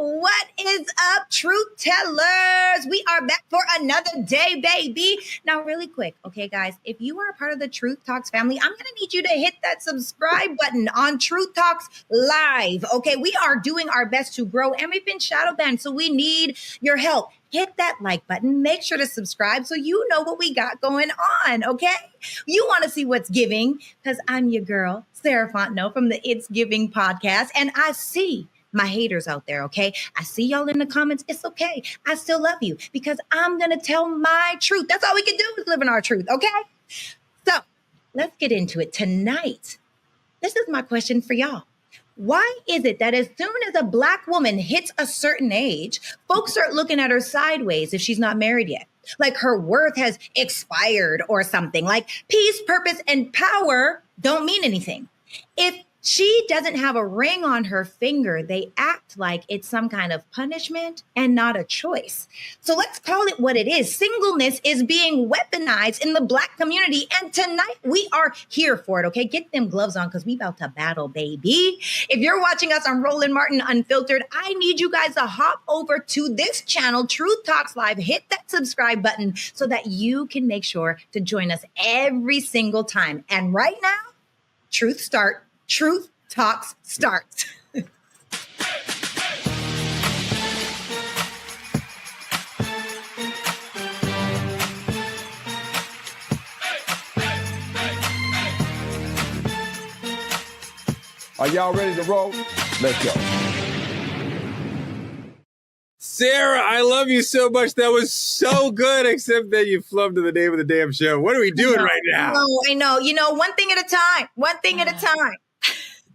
What is up, truth tellers? We are back for another day, baby. Now, really quick, okay, guys, if you are a part of the Truth Talks family, I'm going to need you to hit that subscribe button on Truth Talks Live. Okay, we are doing our best to grow, and we've been shadow banned, so we need your help. Hit that like button. Make sure to subscribe so you know what we got going on, okay? You want to see what's giving, because I'm your girl, Sarah Fontenot from the It's Giving podcast, and I see my haters out there, okay? I see y'all in the comments. It's okay. I still love you because I'm going to tell my truth. That's all we can do is live in our truth, okay? So let's get into it tonight. This is my question for y'all. Why is it that as soon as a Black woman hits a certain age, folks start looking at her sideways if she's not married yet? Like her worth has expired or something. Like peace, purpose, and power don't mean anything. If she doesn't have a ring on her finger, they act like it's some kind of punishment and not a choice. So let's call it what it is. Singleness is being weaponized in the Black community. And tonight we are here for it, okay? Get them gloves on because we about to battle, baby. If you're watching us on Roland Martin Unfiltered, I need you guys to hop over to this channel, Truth Talks Live. Hit that subscribe button so that you can make sure to join us every single time. And right now, Truth Talks starts. Are y'all ready to roll? Let's go. Sarah, I love you so much. That was so good, except that you flubbed to the name of the damn show. What are we doing right now? I know. You know, one thing at a time. One thing at a time.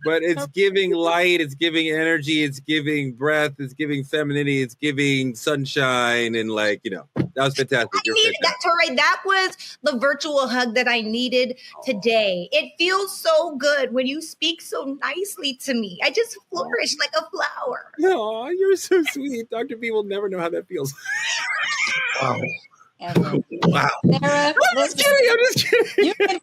But it's giving light, it's giving energy, it's giving breath, it's giving femininity, it's giving sunshine, and that was fantastic. I needed that, Torre. That was the virtual hug that I needed today. It feels so good when you speak so nicely to me. I just flourish like a flower. Oh, you're so sweet. Dr. B will never know how that feels. Wow. Wow. Sarah, I'm just kidding. You can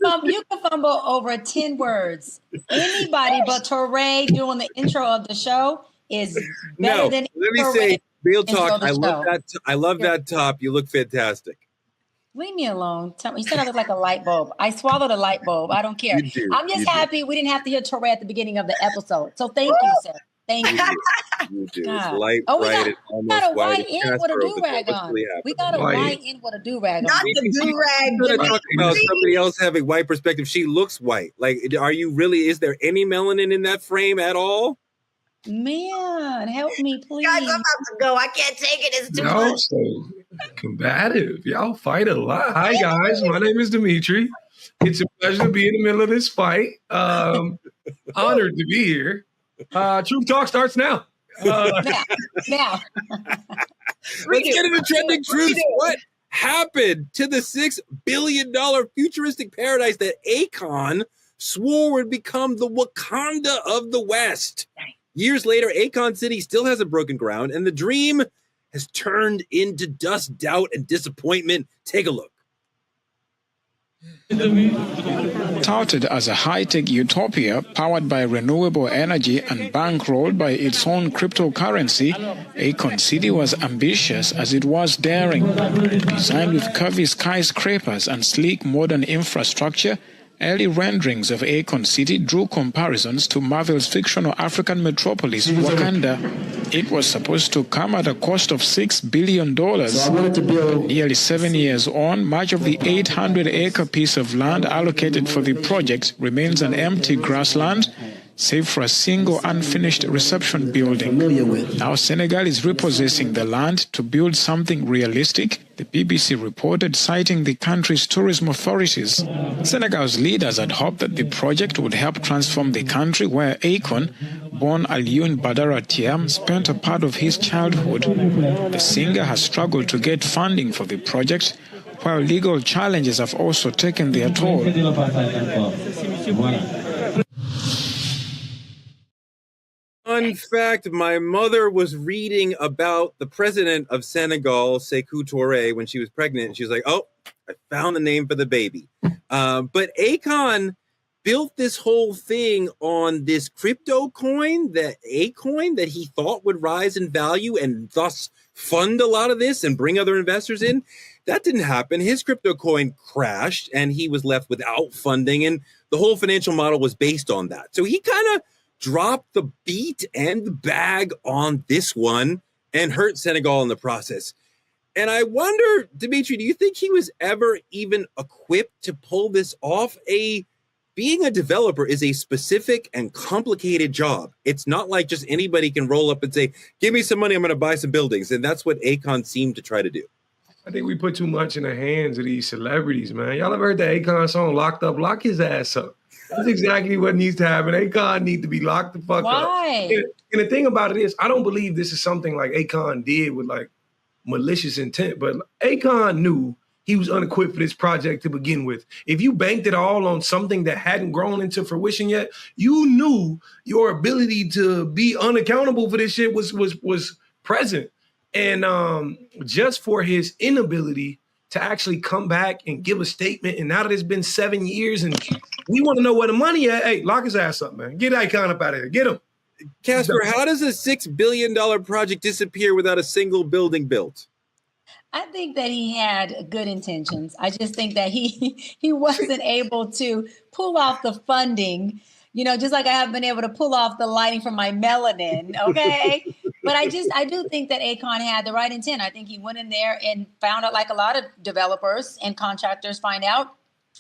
fumble over 10 words. Anybody but Torre doing the intro of the show is better than let me say, real talk. I love that. I love that top. You look fantastic. Leave me alone. Tell me, you said I look like a light bulb. I swallowed a light bulb. I don't care. I'm just happy we didn't have to hear Torre at the beginning of the episode. So thank you, Sarah. Thank you. You do. God. Light, We bright, got a white white in with a do-rag on. We got a white in with a do-rag on. Not the do-rag. We're talking about somebody else having white perspective. She looks white. Are you really, is there any melanin in that frame at all? Man, help me, please. Guys, I'm about to go. I can't take it. It's too much. So combative. Y'all fight a lot. Hi, guys. My name is Dimitri. It's a pleasure to be in the middle of this fight. Honored to be here. Truth Talk starts now. Now. Let's get into trending truths. What happened to the $6 billion futuristic paradise that Akon swore would become the Wakanda of the West? Years later, Akon City still hasn't broken ground, and the dream has turned into dust, doubt, and disappointment. Take a look. Touted as a high-tech utopia powered by renewable energy and bankrolled by its own cryptocurrency, Akon City was ambitious as it was daring. Designed with curvy skyscrapers and sleek modern infrastructure, early renderings of Akon City drew comparisons to Marvel's fictional African metropolis, Wakanda. It was supposed to come at a cost of $6 billion. Nearly 7 years on, much of the 800-acre piece of land allocated for the project remains an empty grassland, save for a single unfinished reception building. Now Senegal is repossessing the land to build something realistic, the BBC reported, citing the country's tourism authorities. Senegal's leaders had hoped that the project would help transform the country where Akon, born Alioune Badara Thiam, spent a part of his childhood. The singer has struggled to get funding for the project, while legal challenges have also taken their toll. Fun fact, my mother was reading about the president of Senegal, Sékou Touré, when she was pregnant. And she was like, oh, I found the name for the baby. But Akon built this whole thing on this crypto coin, that Akon, that he thought would rise in value and thus fund a lot of this and bring other investors in. That didn't happen. His crypto coin crashed and he was left without funding. And the whole financial model was based on that. So he kind of dropped the beat and the bag on this one and hurt Senegal in the process. And I wonder, Dimitri, do you think he was ever even equipped to pull this off? Being a developer is a specific and complicated job. It's not like just anybody can roll up and say, give me some money, I'm going to buy some buildings. And that's what Akon seemed to try to do. I think we put too much in the hands of these celebrities, man. Y'all ever heard the Akon song, Locked Up? Lock his ass up. That's exactly what needs to happen. Akon need to be locked the fuck up. And the thing about it is, I don't believe this is something like Akon did with like malicious intent, but Akon knew he was unequipped for this project to begin with. If you banked it all on something that hadn't grown into fruition yet, you knew your ability to be unaccountable for this shit was present. And just for his inability to actually come back and give a statement, and now that it's been 7 years and we want to know where the money at, hey, lock his ass up, man. Get Akon up out of here. Get him. Casper, how does a $6 billion project disappear without a single building built? I think that he had good intentions. I just think that he wasn't able to pull off the funding, just like I haven't been able to pull off the lighting from my melanin, okay? But I do think that Akon had the right intent. I think he went in there and found out, like a lot of developers and contractors find out,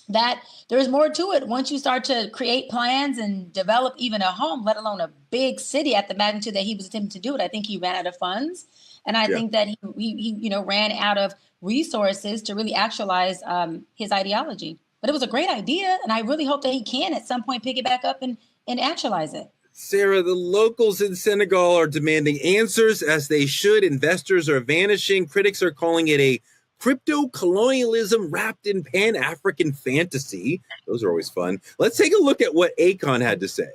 that there's more to it. Once you start to create plans and develop even a home, let alone a big city at the magnitude that he was attempting to do it, I think he ran out of funds. And I think that he ran out of resources to really actualize his ideology. But it was a great idea, and I really hope that he can at some point pick it back up and actualize it. Sarah, the locals in Senegal are demanding answers, as they should. Investors are vanishing. Critics are calling it a crypto colonialism wrapped in Pan-African fantasy. Those are always fun. Let's take a look at what Akon had to say.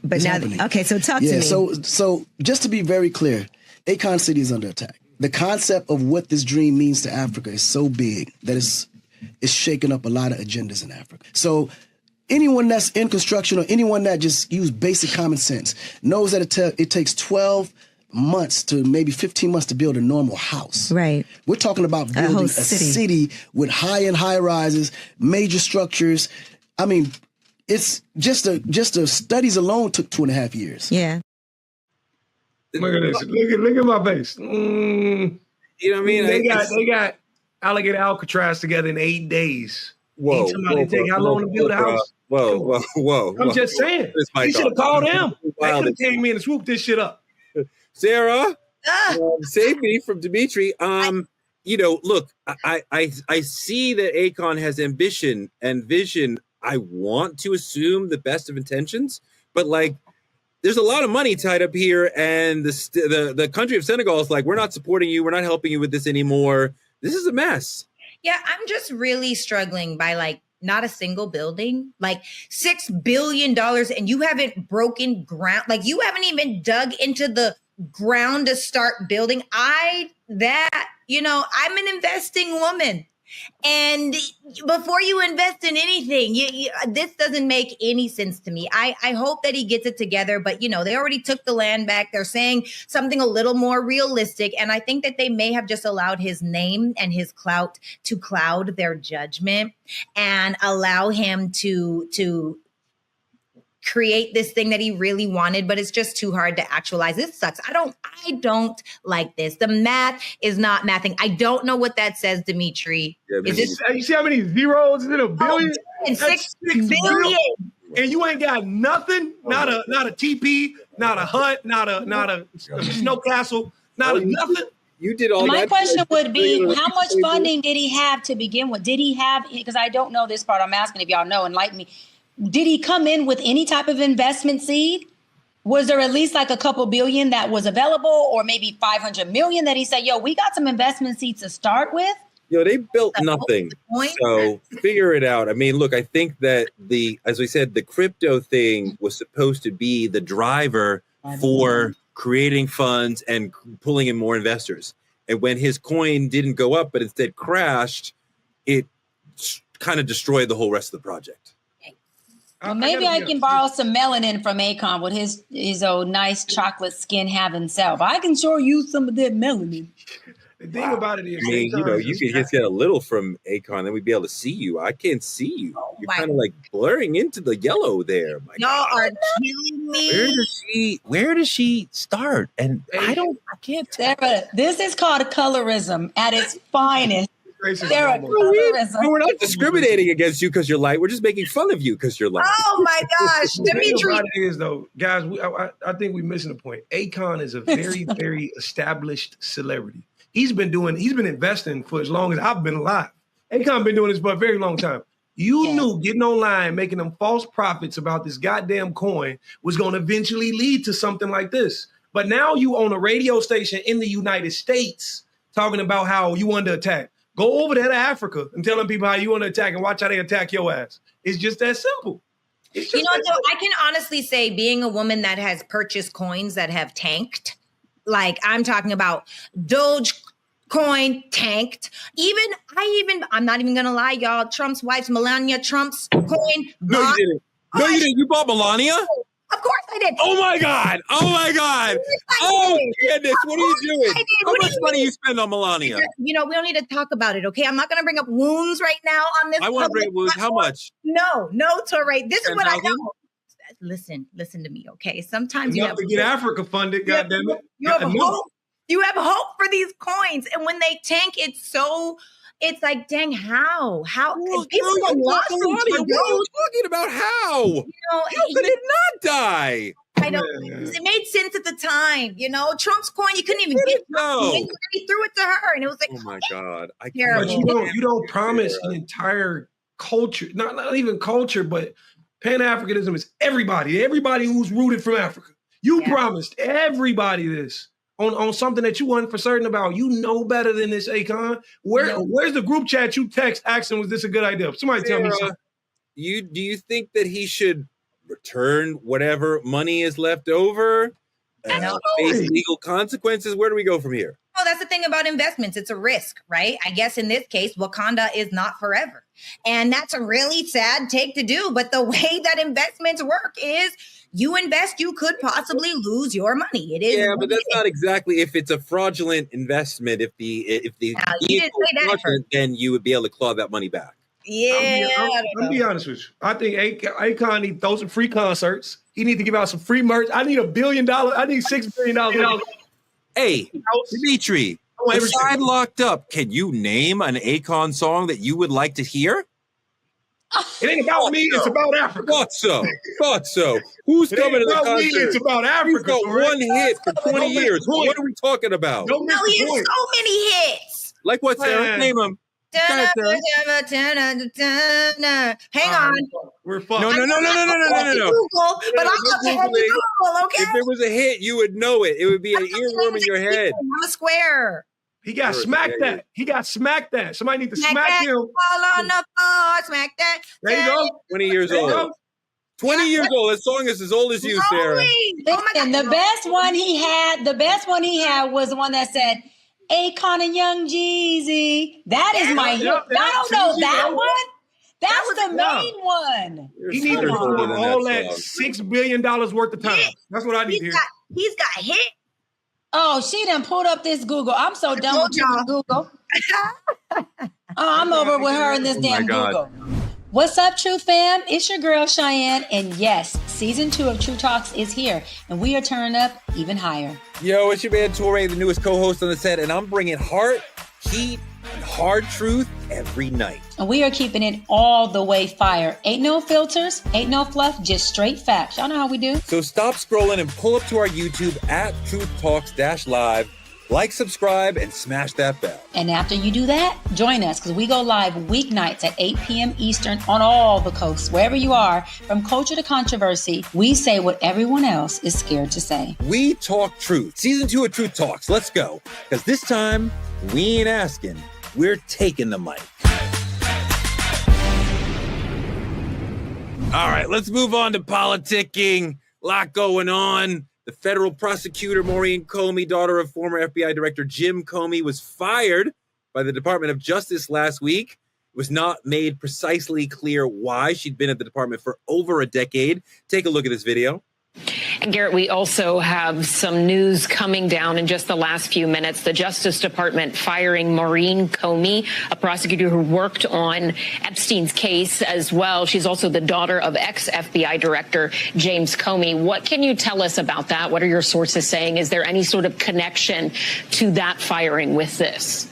But now, okay, so talk to me. So just to be very clear, Akon City is under attack. The concept of what this dream means to Africa is so big that it's shaking up a lot of agendas in Africa. So anyone that's in construction or anyone that just use basic common sense knows that it takes 12 months to maybe 15 months to build a normal house. Right. We're talking about building a city with high-end high-rises, major structures. I mean, it's just the studies alone took 2.5 years. Yeah. Look at this. Look at my face. You know what I mean? They got Alligator Alcatraz together in 8 days. Whoa. How long to build a house? Whoa. I'm just saying. You should have called them. They could have came in and swooped this shit up. Sarah, save me from Dimitri. Look, I see that Akon has ambition and vision. I want to assume the best of intentions, but like, there's a lot of money tied up here, and the country of Senegal is like, we're not supporting you, we're not helping you with this anymore. This is a mess. Yeah, I'm just really struggling by like not a single building, like $6 billion, and you haven't broken ground, like you haven't even dug into the ground to start building. I'm an investing woman. And before you invest in anything, this doesn't make any sense to me. I hope that he gets it together, but they already took the land back. They're saying something a little more realistic. And I think that they may have just allowed his name and his clout to cloud their judgment and allow him to create this thing that he really wanted, but it's just too hard to actualize. This sucks. I don't like this. The math is not mathing. I don't know what that says, Dimitri. Yeah, you see how many zeros in a billion? $6 billion. And you ain't got nothing, not a TP, not a hut, not a snow castle, nothing. You did all that. My question would be, how much funding did he have to begin with? Did he have, because I don't know this part, I'm asking if y'all know, enlighten me. Did he come in with any type of investment seed? Was there at least like a couple billion that was available, or maybe 500 million that he said, we got some investment seeds to start with? They built nothing. So figure it out. I mean, look, I think that as we said, the crypto thing was supposed to be the driver for creating funds and pulling in more investors. And when his coin didn't go up, but instead crashed, it kind of destroyed the whole rest of the project. Well, maybe I can borrow some melanin from Akon with his old nice chocolate skin having self. I can sure use some of that melanin. The thing about it is, I mean, you could just get a little from Akon, then we'd be able to see you. I can't see you. You're kind of like blurring into the yellow there. Y'all are killing me. Where does she start? And I can't tell. Sarah, this is called colorism at its finest. Sarah, we're not discriminating against you because you're light. We're just making fun of you because you're light. Oh my gosh, Dimitri. The thing about it is, though, guys, I think we're missing the point. Akon is a very, very established celebrity. He's been investing for as long as I've been alive. Akon been doing this for a very long time. You knew getting online, making them false profits about this goddamn coin was going to eventually lead to something like this. But now you own a radio station in the United States talking about how you under attack. Go over there to Africa and tell them people how you want to attack and watch how they attack your ass. It's just that simple. So I can honestly say, being a woman that has purchased coins that have tanked, like I'm talking about Dogecoin tanked. I'm not even gonna lie, y'all. Trump's wife's Melania Trump's coin. No, you didn't. No, you didn't. You bought Melania? Of course I did. Oh my God. Oh goodness. What are you doing? How much money you spend on Melania? We don't need to talk about it, okay? I'm not going to bring up wounds right now on this. I want to bring up wounds. How much? No, Torre. This is what I know. Listen to me, okay? Sometimes you have to get Africa funded, goddammit. You have hope. You have hope for these coins. And when they tank, it's like, dang, how? Well, people what lost are you talking about? How? How could it not die? I know. It made sense at the time. Trump's coin, you couldn't even get it. He threw it to her, and it was like, oh my God. But you don't promise an entire culture, not even culture, but Pan-Africanism is everybody who's rooted from Africa. You promised everybody this. On something that you weren't for certain about. You know better than this, Akon. Where's the group chat you text asking, was this a good idea? Somebody tell me something. Do you think that he should return whatever money is left over and face legal consequences? Where do we go from here? Oh, that's the thing about investments. It's a risk, right? I guess in this case, Wakanda is not forever. And that's a really sad take to do. But the way that investments work is you invest, you could possibly lose your money. It is. Yeah, but that's not exactly, if it's a fraudulent investment, if the vehicle is fraudulent, then you would be able to claw that money back. Yeah. I'll be honest with you. I think Akon needs to throw some free concerts. He needs to give out some free merch. I need $1 billion. I need $6 billion. Hey, Dimitri, beside Locked Up, can you name an Akon song that you would like to hear? It ain't about me. It's about Africa. Thought so. Who's coming to the concert? It's about Africa. You've got one hit for 20 years. What are we talking about? No, he has so many hits. Like what, Sarah? Name them. Hang on. We're fucked. No. Google, but I'm not going to Google, okay? If there was a hit, you would know it. It would be an earworm in your head. I'm a square. He got smacked that. Somebody need to smack him. Fall on the floor, smack that. There you go. 20 years old. 20 years old. That song is as old as you, Sarah. Listen, the best one he had was the one that said, Akon and Young Jeezy. That is my hit. I don't know that one. That's the main one. He needs to do all that $6 billion worth of time. That's what I need to hear. He's got hit. Oh, she done pulled up this Google. I'm so done with you, Google. I'm over with her in this damn Google. What's up, True Fam? It's your girl, Cheyenne. And yes, season 2 of True Talks is here. And we are turning up even higher. Yo, it's your man, Torre, the newest co-host on the set. And I'm bringing heart, heat, and hard truth every night. And we are keeping it all the way fire. Ain't no filters, ain't no fluff, just straight facts. Y'all know how we do. So stop scrolling and pull up to our YouTube at TruthTalks-Live. Like, subscribe, and smash that bell. And after you do that, join us because we go live weeknights at 8 p.m. Eastern on all the coasts. Wherever you are, from culture to controversy, we say what everyone else is scared to say. We talk truth. Season 2 of Truth Talks. Let's go. Because this time, we ain't asking. We're taking the mic. All right, let's move on to politicking. A lot going on. The federal prosecutor, Maureen Comey, daughter of former FBI Director Jim Comey, was fired by the Department of Justice last week. It was not made precisely clear why she'd been at the department for over a decade. Take a look at this video. And Garrett, we also have some news coming down in just the last few minutes. The Justice Department firing Maureen Comey, a prosecutor who worked on Epstein's case as well. She's also the daughter of ex-FBI Director James Comey. What can you tell us about that? What are your sources saying? Is there any sort of connection to that firing with this?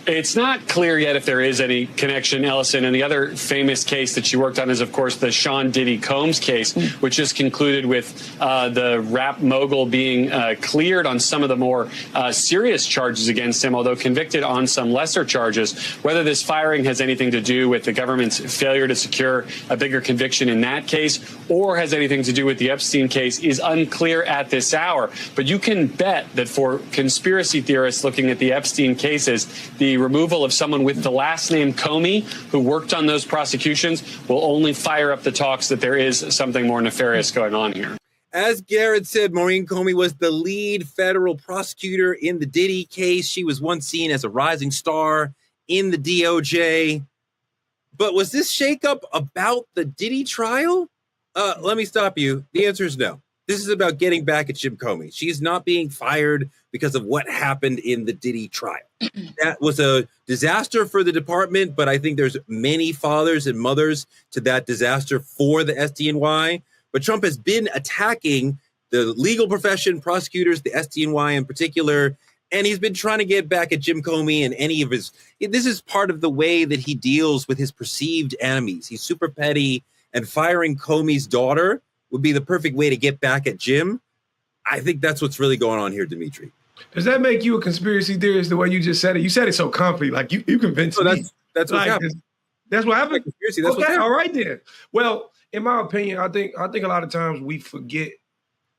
It's not clear yet if there is any connection, Ellison. And the other famous case that she worked on is, of course, the Sean Diddy Combs case, which just concluded with the rap mogul being cleared on some of the more serious charges against him, although convicted on some lesser charges. Whether this firing has anything to do with the government's failure to secure a bigger conviction in that case or has anything to do with the Epstein case is unclear at this hour. But you can bet that for conspiracy theorists looking at the Epstein cases, the removal of someone with the last name Comey, who worked on those prosecutions, will only fire up the talks that there is something more nefarious going on here. As Garrett said, Maureen Comey was the lead federal prosecutor in the Diddy case. She was once seen as a rising star in the DOJ. But was this shakeup about the Diddy trial? Let me stop you. The answer is no. This is about getting back at Jim Comey. She's not being fired because of what happened in the Diddy trial. That was a disaster for the department, but I think there's many fathers and mothers to that disaster for the SDNY. But Trump has been attacking the legal profession, prosecutors, the SDNY in particular, and he's been trying to get back at Jim Comey and any of his. This is part of the way that he deals with his perceived enemies. He's super petty, and firing Comey's daughter would be the perfect way to get back at Jim. I think that's what's really going on here, Dimitri. Does that make you a conspiracy theorist the way you just said it? You said it so confidently, like you convinced me. That's what happened. That's what happened? Conspiracy, that's what happened. All right then. Well, in my opinion, I think a lot of times we forget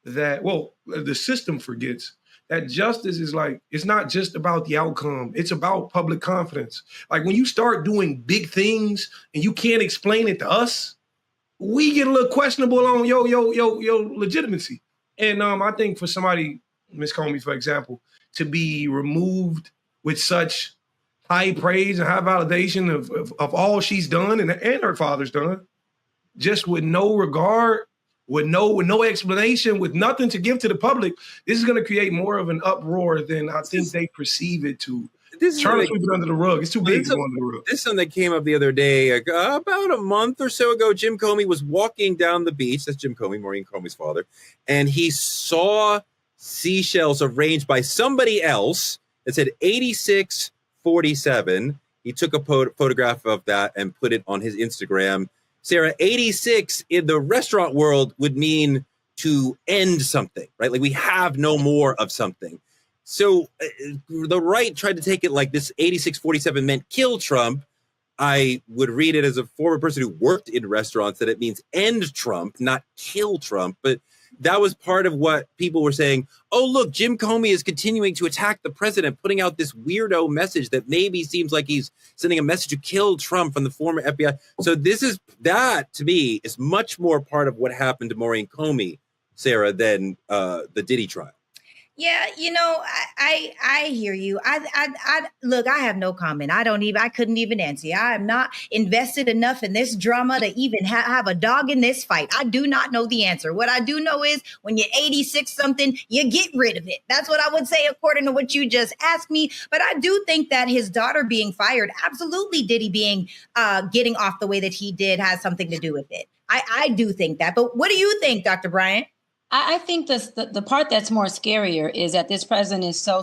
that, the system forgets that justice is like, it's not just about the outcome. It's about public confidence. Like when you start doing big things and you can't explain it to us, we get a little questionable on your legitimacy. And I think for somebody, Ms. Comey, for example, to be removed with such high praise and high validation of all she's done and her father's done, just with no regard, with no explanation, with nothing to give to the public, this is going to create more of an uproar than I think they perceive it to. Trying to sweep it under the rug. It's too big to go under the rug. This is something that came up the other day, about a month or so ago. Jim Comey was walking down the beach. That's Jim Comey, Maureen Comey's father. And he saw seashells arranged by somebody else that said 8647. He took a photograph of that and put it on his Instagram. Sarah, 86 in the restaurant world would mean to end something, right? Like we have no more of something. So the right tried to take it like this 8647 meant kill Trump. I would read it as a former person who worked in restaurants that it means end Trump, not kill Trump. But that was part of what people were saying. Oh, look, Jim Comey is continuing to attack the president, putting out this weirdo message that maybe seems like he's sending a message to kill Trump from the former FBI. So that to me is much more part of what happened to Maureen Comey, Sarah, than the Diddy trial. Yeah, I hear you. I look, I have no comment. I couldn't even answer. I am not invested enough in this drama to even have a dog in this fight. I do not know the answer. What I do know is when you're 86 something, you get rid of it. That's what I would say according to what you just asked me. But I do think that his daughter being fired, absolutely Diddy being getting off the way that he did has something to do with it. I do think that. But what do you think, Dr. Bryant? I think the part that's more scarier is that this president is so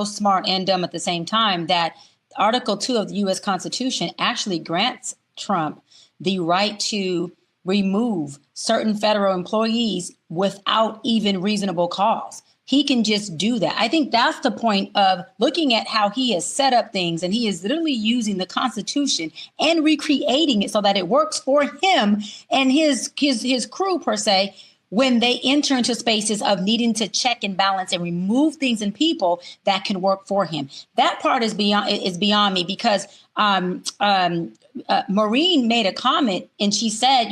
smart and dumb at the same time that Article 2 of the U.S. Constitution actually grants Trump the right to remove certain federal employees without even reasonable cause. He can just do that. I think that's the point of looking at how he has set up things, and he is literally using the Constitution and recreating it so that it works for him and his crew per se, when they enter into spaces of needing to check and balance and remove things and people that can work for him. That part is beyond me because Maureen made a comment and she said,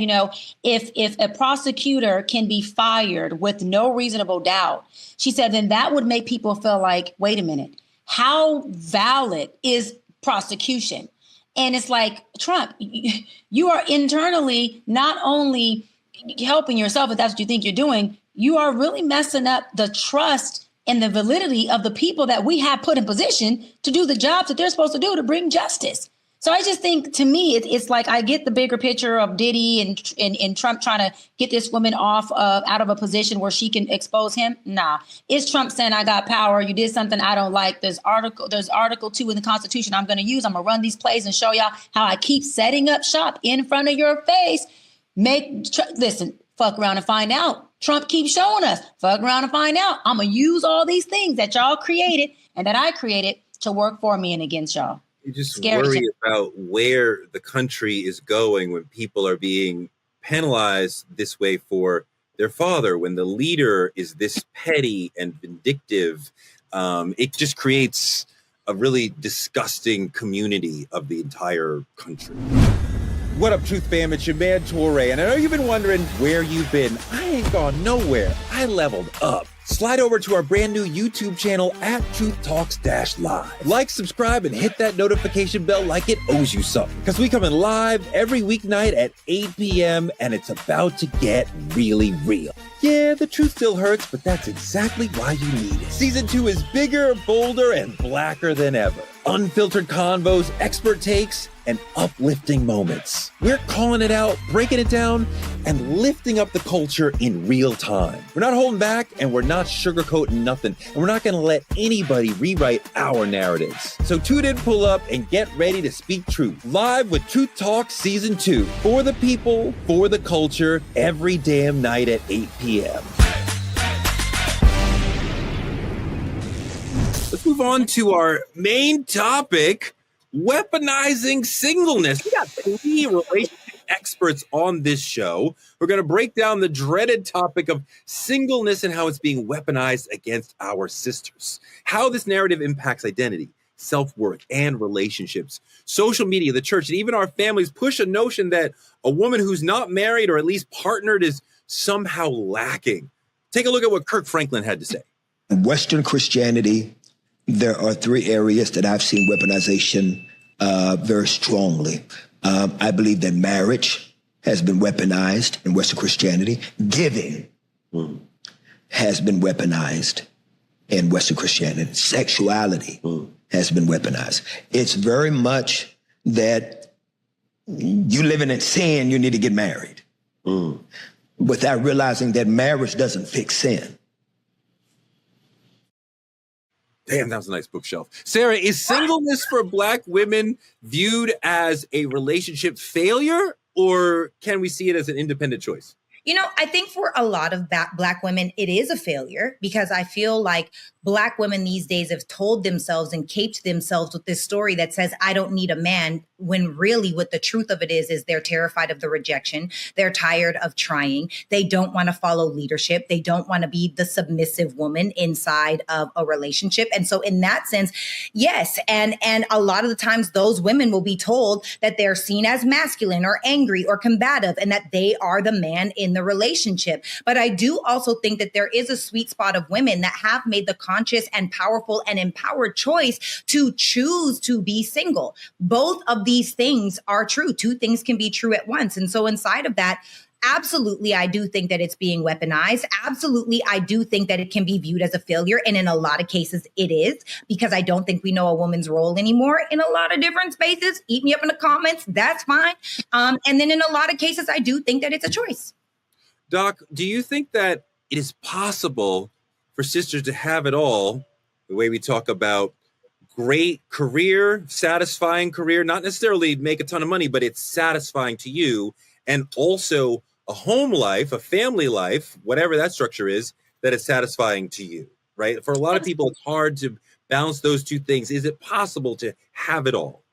if a prosecutor can be fired with no reasonable doubt, she said, then that would make people feel like, wait a minute, how valid is prosecution? And it's like, Trump, you are internally not only helping yourself if that's what you think you're doing, you are really messing up the trust and the validity of the people that we have put in position to do the jobs that they're supposed to do to bring justice. So I just think, to me, it's like I get the bigger picture of Diddy and Trump trying to get this woman off out of a position where she can expose him. Nah, it's Trump saying, I got power. You did something I don't like. There's Article 2 in the Constitution I'm going to use. I'm going to run these plays and show y'all how I keep setting up shop in front of your face. Listen, fuck around and find out. Trump keeps showing us. Fuck around and find out. I'm going to use all these things that y'all created and that I created to work for me and against y'all. You just worry about where the country is going when people are being penalized this way for their father, when the leader is this petty and vindictive. It just creates a really disgusting community of the entire country. What up, Truth Fam? It's your man, Torre. And I know you've been wondering where you've been. I ain't gone nowhere. I leveled up. Slide over to our brand new YouTube channel at TruthTalks-Live. Like, subscribe, and hit that notification bell like it owes you something. Because we come in live every weeknight at 8 p.m. and it's about to get really real. Yeah, the truth still hurts, but that's exactly why you need it. Season 2 is bigger, bolder, and blacker than ever. Unfiltered convos, expert takes, and uplifting moments. We're calling it out, breaking it down, and lifting up the culture in real time. We're not holding back, and we're not sugarcoating nothing, and we're not going to let anybody rewrite our narratives. So tune in, pull up, and get ready to speak truth. Live with Truth Talk Season 2. For the people, for the culture, every damn night at 8 p.m. Let's move on to our main topic, weaponizing singleness. We got 3 relationship experts on this show. We're going to break down the dreaded topic of singleness and how it's being weaponized against our sisters, how this narrative impacts identity, self-worth, and relationships. Social media, the church, and even our families push a notion that a woman who's not married or at least partnered is somehow lacking. Take a look at what Kirk Franklin had to say. Western Christianity, there are 3 areas that I've seen weaponization very strongly. I believe that marriage has been weaponized in Western Christianity. Giving has been weaponized in Western Christianity. Sexuality has been weaponized. It's very much that you living in sin, you need to get married. Without realizing that marriage doesn't fix sin. Damn, that was a nice bookshelf. Sarah, is singleness for Black women viewed as a relationship failure, or can we see it as an independent choice? You know, I think for a lot of Black women, it is a failure because I feel like Black women these days have told themselves and caped themselves with this story that says, I don't need a man, when really what the truth of it is they're terrified of the rejection. They're tired of trying. They don't want to follow leadership. They don't want to be the submissive woman inside of a relationship. And so in that sense, yes. And a lot of the times those women will be told that they're seen as masculine or angry or combative and that they are the man in the relationship. But I do also think that there is a sweet spot of women that have made the conscious and powerful and empowered choice to choose to be single. Both of these things are true. 2 things can be true at once. And so inside of that, absolutely, I do think that it's being weaponized. Absolutely, I do think that it can be viewed as a failure. And in a lot of cases, it is, because I don't think we know a woman's role anymore in a lot of different spaces. Eat me up in the comments. That's fine. And then in a lot of cases, I do think that it's a choice. Doc, do you think that it is possible for sisters to have it all, the way we talk about great career, satisfying career, not necessarily make a ton of money, but it's satisfying to you, and also a home life, a family life, whatever that structure is, that is satisfying to you, right? For a lot of people, it's hard to balance those 2 things. Is it possible to have it all?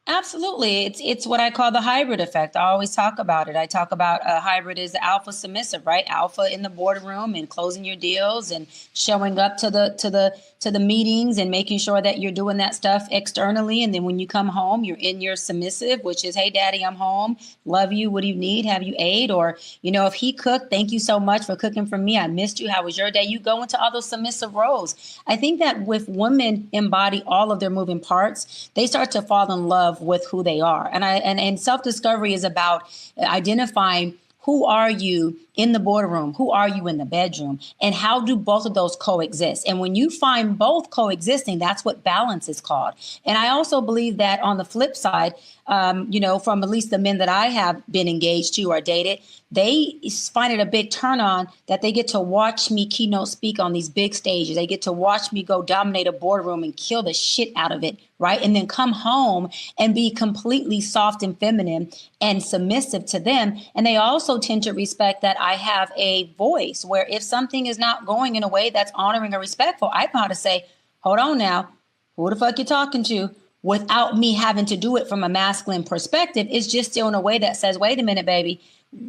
Absolutely. It's what I call the hybrid effect. I always talk about it. I talk about a hybrid is alpha submissive, right? Alpha in the boardroom and closing your deals and showing up to the meetings and making sure that you're doing that stuff externally. And then when you come home, you're in your submissive, which is, hey, daddy, I'm home. Love you. What do you need? Have you ate? Or, you know, if he cooked, thank you so much for cooking for me. I missed you. How was your day? You go into all those submissive roles. I think that with women embody all of their moving parts, they start to fall in love love with who they are. And self-discovery is about identifying who are you in the boardroom, who are you in the bedroom, and how do both of those coexist? And when you find both coexisting, that's what balance is called. And I also believe that on the flip side, from at least the men that I have been engaged to or dated, they find it a big turn on that they get to watch me keynote speak on these big stages. They get to watch me go dominate a boardroom and kill the shit out of it, right? And then come home and be completely soft and feminine and submissive to them. And they also tend to respect that I have a voice where if something is not going in a way that's honoring or respectful, I know how to say, hold on now, who the fuck you talking to? Without me having to do it from a masculine perspective. It's just still in a way that says, wait a minute, baby,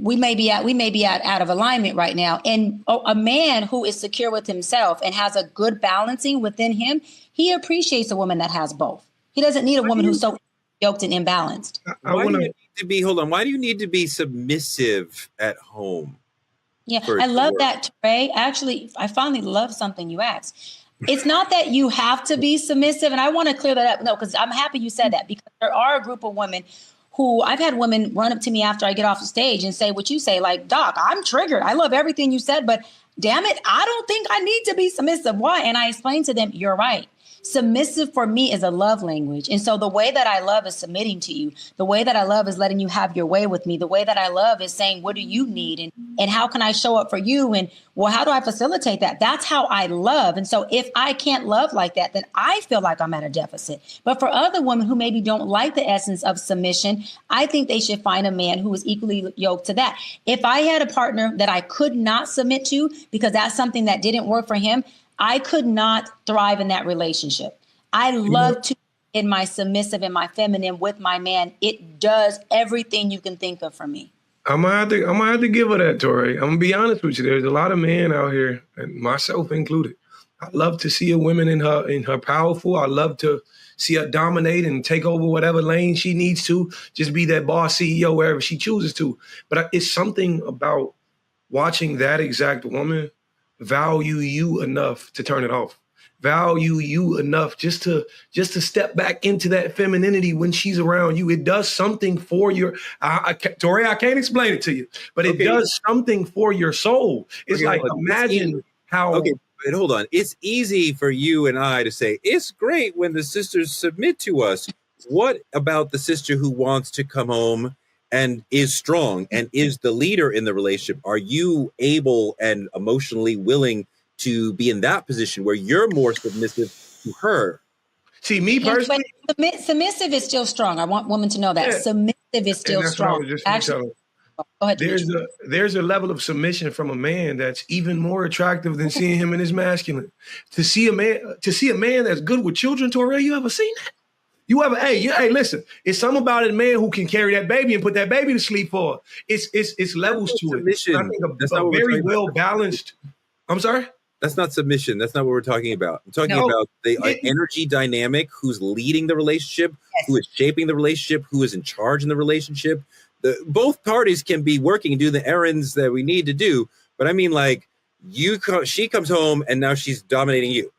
we may be out of alignment right now. And a man who is secure with himself and has a good balancing within him, he appreciates a woman that has both. He doesn't need a woman who's so yoked and imbalanced. Why do you need to be submissive at home? Yeah, I love that, Trey. Actually, I finally love something you asked. It's not that you have to be submissive. And I want to clear that up. No, because I'm happy you said that, because there are a group of women who I've had women run up to me after I get off the stage and say what you say, like, Doc, I'm triggered. I love everything you said, but damn it, I don't think I need to be submissive. Why? And I explained to them, you're right. Submissive for me is a love language. And so the way that I love is submitting to you. The way that I love is letting you have your way with me. The way that I love is saying, what do you need? And how can I show up for you? And well, how do I facilitate that? That's how I love. And so if I can't love like that, then I feel like I'm at a deficit. But for other women who maybe don't like the essence of submission, I think they should find a man who is equally yoked to that. If I had a partner that I could not submit to because that's something that didn't work for him, I could not thrive in that relationship. I love to be in my submissive and my feminine with my man. It does everything you can think of for me. I'm gonna have to give her that, Tori. I'm gonna be honest with you. There's a lot of men out here, and myself included. I love to see a woman in her powerful. I love to see her dominate and take over whatever lane she needs to. Just be that boss CEO wherever she chooses to. But it's something about watching that exact woman value you enough to turn it off. Value you enough just to step back into that femininity when she's around you. It does something for your, Tori, I can't explain it to you, but it does something for your soul. It's like, imagine how. Okay, but hold on. It's easy for you and I to say, it's great when the sisters submit to us. What about the sister who wants to come home and is strong and is the leader in the relationship? Are you able and emotionally willing to be in that position where you're more submissive to her? See, me personally, submissive is still strong. I want women to know that submissive is still strong. Actually, go ahead. There's a level of submission from a man that's even more attractive than seeing him in his masculine. To see a man that's good with children, Torre, you ever seen that? You ever, hey, listen, it's something about a man who can carry that baby and put that baby to sleep for. It's levels to it. I think a very well balanced. I'm sorry? That's not submission. That's not what we're talking about. I'm talking about the energy dynamic, who's leading the relationship, who is shaping the relationship, who is in charge in the relationship. Both parties can be working and do the errands that we need to do. But I mean, like, she comes home and now she's dominating you,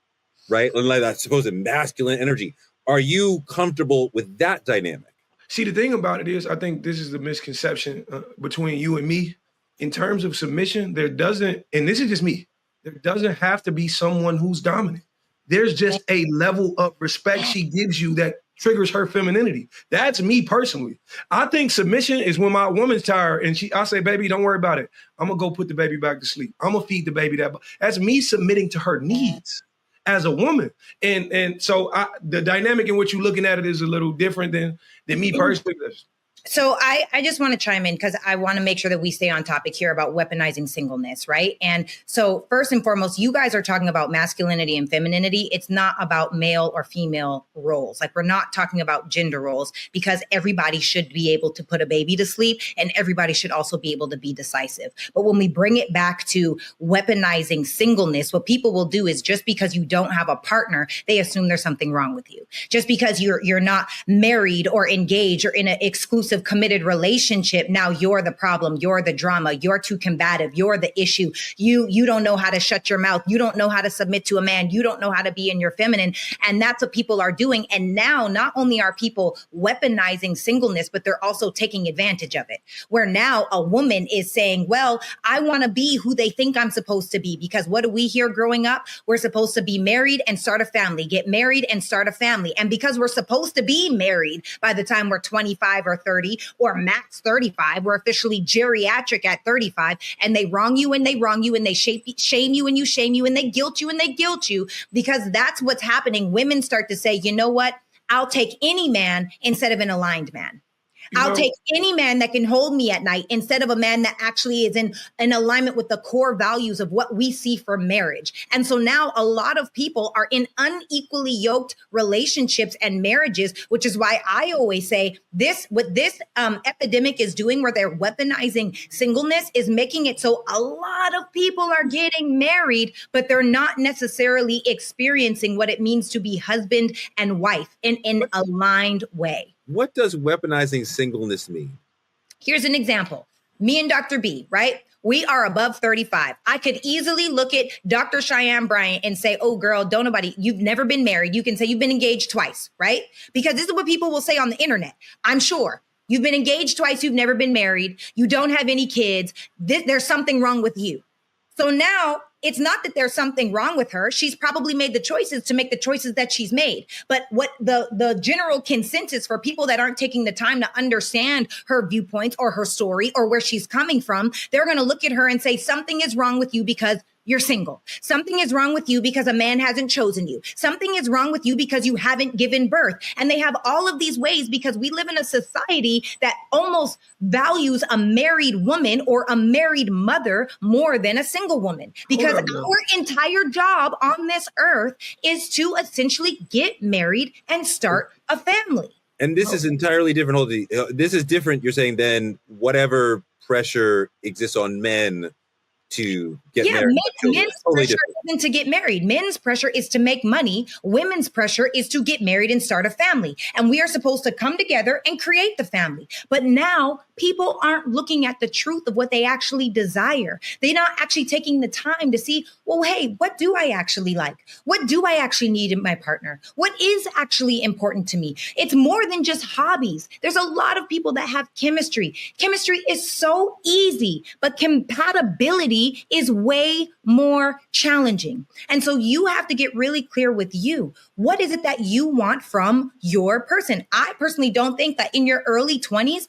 right? And like that supposed masculine energy. Are you comfortable with that dynamic? See, the thing about it is, I think this is the misconception between you and me. In terms of submission, there doesn't, and this is just me, there doesn't have to be someone who's dominant. There's just a level of respect she gives you that triggers her femininity. That's me personally. I think submission is when my woman's tired and I say, baby, don't worry about it. I'm going to go put the baby back to sleep. I'm going to feed the baby that. That's me submitting to her needs as a woman. And so the dynamic in which you're looking at it is a little different than me personally. So I just want to chime in because I want to make sure that we stay on topic here about weaponizing singleness, right? And so first and foremost, you guys are talking about masculinity and femininity. It's not about male or female roles. Like, we're not talking about gender roles, because everybody should be able to put a baby to sleep and everybody should also be able to be decisive. But when we bring it back to weaponizing singleness, what people will do is, just because you don't have a partner, they assume there's something wrong with you. Just because you're not married or engaged or in an exclusive exclusive committed relationship, now you're the problem, you're the drama, you're too combative, you're the issue. You don't know how to shut your mouth. You don't know how to submit to a man. You don't know how to be in your feminine. And that's what people are doing. And now not only are people weaponizing singleness, but they're also taking advantage of it, where now a woman is saying, well, I want to be who they think I'm supposed to be, because what do we hear growing up? We're supposed to be married and start a family, get married and start a family. And because we're supposed to be married by the time we're 25 or 30 or max 35, we're officially geriatric at 35, and they wrong you and they wrong you and they shame you and you shame you and they guilt you and they guilt you, because that's what's happening. Women start to say, you know what? I'll take any man instead of an aligned man. I'll take any man that can hold me at night instead of a man that actually is in alignment with the core values of what we see for marriage. And so now a lot of people are in unequally yoked relationships and marriages, which is why I always say what this epidemic is doing, where they're weaponizing singleness, is making it so a lot of people are getting married, but they're not necessarily experiencing what it means to be husband and wife in an aligned way. What does weaponizing singleness mean? Here's an example. Me and Dr. B, right? We are above 35. I could easily look at Dr. Cheyenne Bryant and say, oh, girl, you've never been married. You can say you've been engaged twice, right? Because this is what people will say on the internet. I'm sure. You've been engaged twice. You've never been married. You don't have any kids. There's something wrong with you. So now it's not that there's something wrong with her. She's probably made the choices to make the choices that she's made. But what the general consensus for people that aren't taking the time to understand her viewpoints or her story or where she's coming from, they're going to look at her and say something is wrong with you because you're single. Something is wrong with you because a man hasn't chosen you. Something is wrong with you because you haven't given birth. And they have all of these ways, because we live in a society that almost values a married woman or a married mother more than a single woman. Because our entire job on this earth is to essentially get married and start a family. And this is entirely different. This is different, you're saying, than whatever pressure exists on men to get married. Men's pressure isn't to get married. Men's pressure is to make money. Women's pressure is to get married and start a family. And we are supposed to come together and create the family. But now people aren't looking at the truth of what they actually desire. They're not actually taking the time to see, well, hey, what do I actually like? What do I actually need in my partner? What is actually important to me? It's more than just hobbies. There's a lot of people that have chemistry. Chemistry is so easy, but compatibility is way more challenging. And so you have to get really clear with you. What is it that you want from your person? I personally don't think that in your early 20s,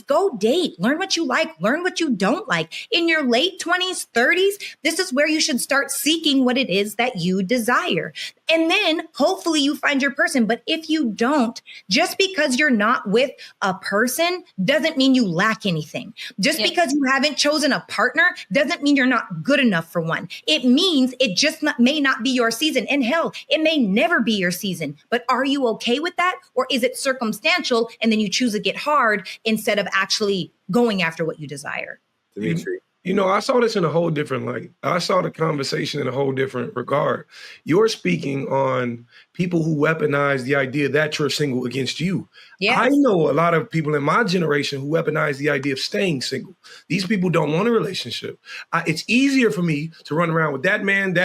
go date, learn what you like, learn what you don't like. In your late 20s, 30s, this is where you should start seeking what it is that you desire. And then hopefully you find your person. But if you don't, just because you're not with a person doesn't mean you lack anything. Just because you haven't chosen a partner doesn't mean you're not good enough for one. It means it just may not be your season. And hell, it may never be your season. But are you okay with that? Or is it circumstantial and then you choose to get hard instead of actually going after what you desire? Dimitri. I saw this in a whole different light. I saw the conversation in a whole different regard. You're speaking on people who weaponize the idea that you're single against you. Yes. I know a lot of people in my generation who weaponize the idea of staying single. These people don't want a relationship. It's easier for me to run around with that man, and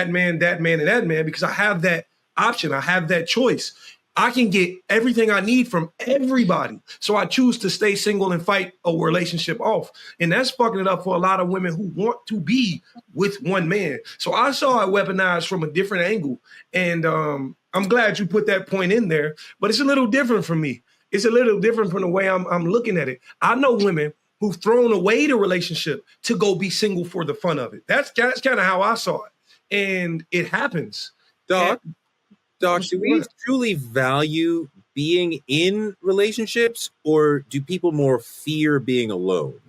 that man because I have that option. I have that choice. I can get everything I need from everybody. So I choose to stay single and fight a relationship off. And that's fucking it up for a lot of women who want to be with one man. So I saw it weaponized from a different angle. And I'm glad you put that point in there. But it's a little different for me. It's a little different from the way I'm looking at it. I know women who've thrown away the relationship to go be single for the fun of it. That's kind of how I saw it. And it happens. Doc, do we truly value being in relationships, or do people more fear being alone?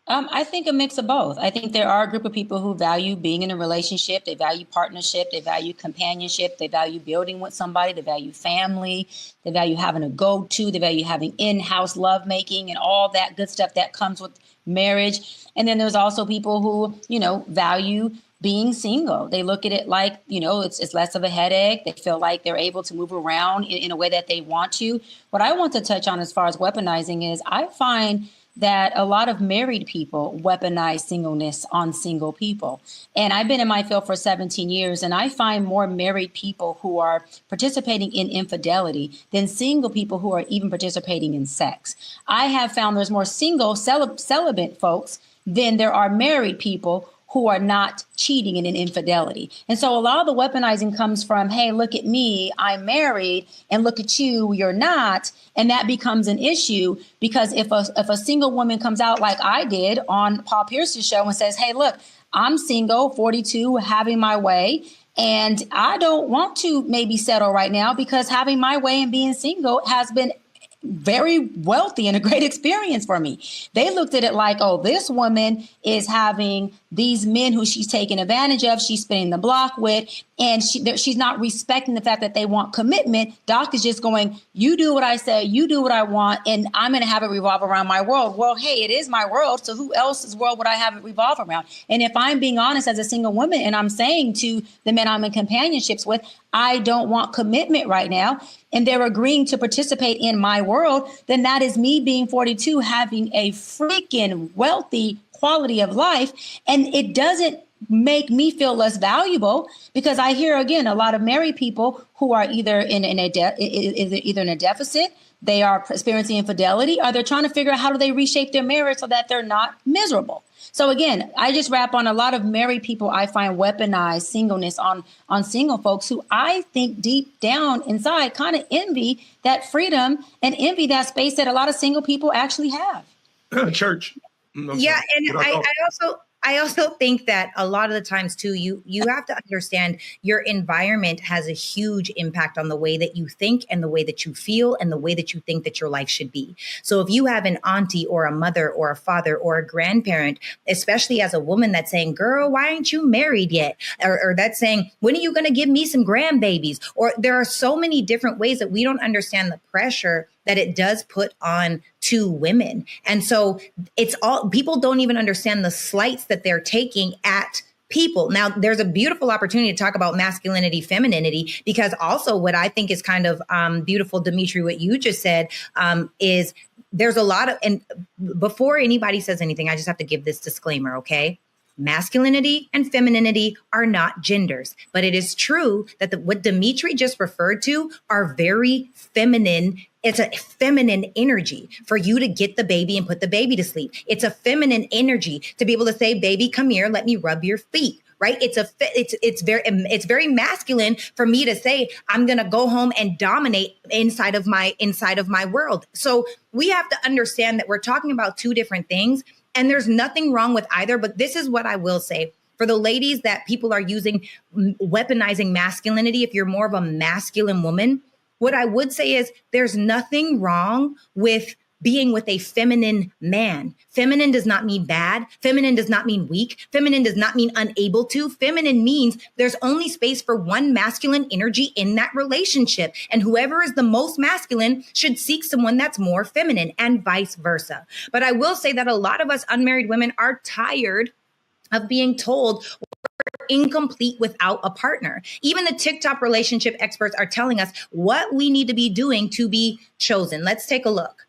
I think a mix of both. I think there are a group of people who value being in a relationship. They value partnership. They value companionship. They value building with somebody. They value family. They value having a go-to. They value having in-house lovemaking and all that good stuff that comes with marriage. And then there's also people who, value being single. They look at it like, it's less of a headache. They feel like they're able to move around in a way that they want to. What I want to touch on as far as weaponizing is I find that a lot of married people weaponize singleness on single people. And I've been in my field for 17 years, and I find more married people who are participating in infidelity than single people who are even participating in sex. I have found there's more single celibate folks than there are married people who are not cheating and in infidelity. And so a lot of the weaponizing comes from, hey, look at me, I'm married, and look at you, you're not. And that becomes an issue because if a single woman comes out like I did on Paul Pierce's show and says, hey, look, I'm single, 42, having my way, and I don't want to maybe settle right now because having my way and being single has been very wealthy and a great experience for me. They looked at it like, oh, this woman is having these men who she's taking advantage of, she's spinning the block with, and she's not respecting the fact that they want commitment. Doc is just going, you do what I say, you do what I want, and I'm going to have it revolve around my world. Well, hey, it is my world, so who else's world would I have it revolve around? And if I'm being honest as a single woman and I'm saying to the men I'm in companionships with, I don't want commitment right now, and they're agreeing to participate in my world, then that is me being 42, having a freaking wealthy quality of life. And it doesn't make me feel less valuable because I hear, again, a lot of married people who are either in a deficit, they are experiencing infidelity, or they're trying to figure out how do they reshape their marriage so that they're not miserable. So again, I just wrap on a lot of married people I find weaponize singleness on single folks who I think deep down inside kind of envy that freedom and envy that space that a lot of single people actually have. Church. Yeah, and I also think that a lot of the times too, you have to understand your environment has a huge impact on the way that you think and the way that you feel and the way that you think that your life should be. So if you have an auntie or a mother or a father or a grandparent, especially as a woman that's saying, girl, why aren't you married yet? Or that's saying, when are you going to give me some grandbabies? Or there are so many different ways that we don't understand the pressure that it does put on to women. And so it's all, people don't even understand the slights that they're taking at people. Now, there's a beautiful opportunity to talk about masculinity, femininity, because also what I think is kind of beautiful, Dimitri, what you just said is there's a lot of, and before anybody says anything, I just have to give this disclaimer, okay? Masculinity and femininity are not genders, but it is true that what Dimitri just referred to are very feminine. It's a feminine energy for you to get the baby and put the baby to sleep. It's a feminine energy to be able to say, baby, come here, let me rub your feet. Right? It's very masculine for me to say, I'm going to go home and dominate inside of my world. So we have to understand that we're talking about two different things. And there's nothing wrong with either. But this is what I will say. For the ladies that people are using, weaponizing masculinity, if you're more of a masculine woman, what I would say is there's nothing wrong with being with a feminine man. Feminine does not mean bad. Feminine does not mean weak. Feminine does not mean unable to. Feminine means there's only space for one masculine energy in that relationship. And whoever is the most masculine should seek someone that's more feminine and vice versa. But I will say that a lot of us unmarried women are tired of being told we're incomplete without a partner. Even the TikTok relationship experts are telling us what we need to be doing to be chosen. Let's take a look.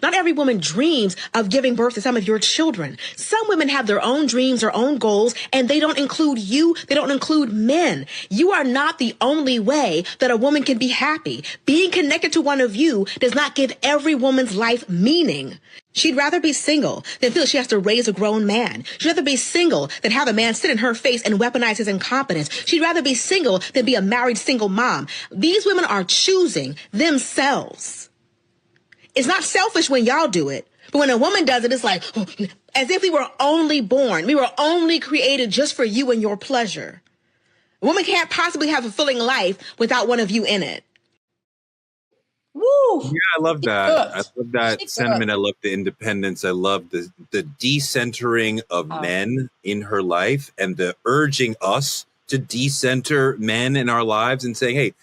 Not every woman dreams of giving birth to some of your children. Some women have their own dreams, their own goals, and they don't include you. They don't include men. You are not the only way that a woman can be happy. Being connected to one of you does not give every woman's life meaning. She'd rather be single than feel she has to raise a grown man. She'd rather be single than have a man sit in her face and weaponize his incompetence. She'd rather be single than be a married single mom. These women are choosing themselves. It's not selfish when y'all do it, but when a woman does it, it's like, as if we were only born. We were only created just for you and your pleasure. A woman can't possibly have a fulfilling life without one of you in it. Woo! Yeah, I love that. I love that sentiment. I love the independence. I love the decentering of men in her life and the urging us to decenter men in our lives and saying, hey,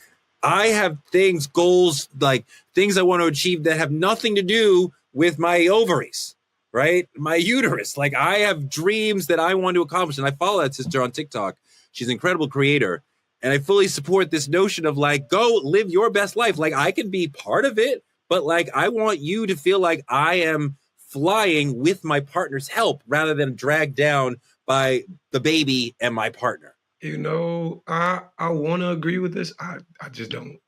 I have things, goals, like things I want to achieve that have nothing to do with my ovaries. right? My uterus. Like, I have dreams that I want to accomplish. And I follow that sister on TikTok. She's an incredible creator. And I fully support this notion of like, go live your best life. Like, I can be part of it, but like, I want you to feel like I am flying with my partner's help rather than dragged down by the baby and my partner. You know, I want to agree with this. I just don't.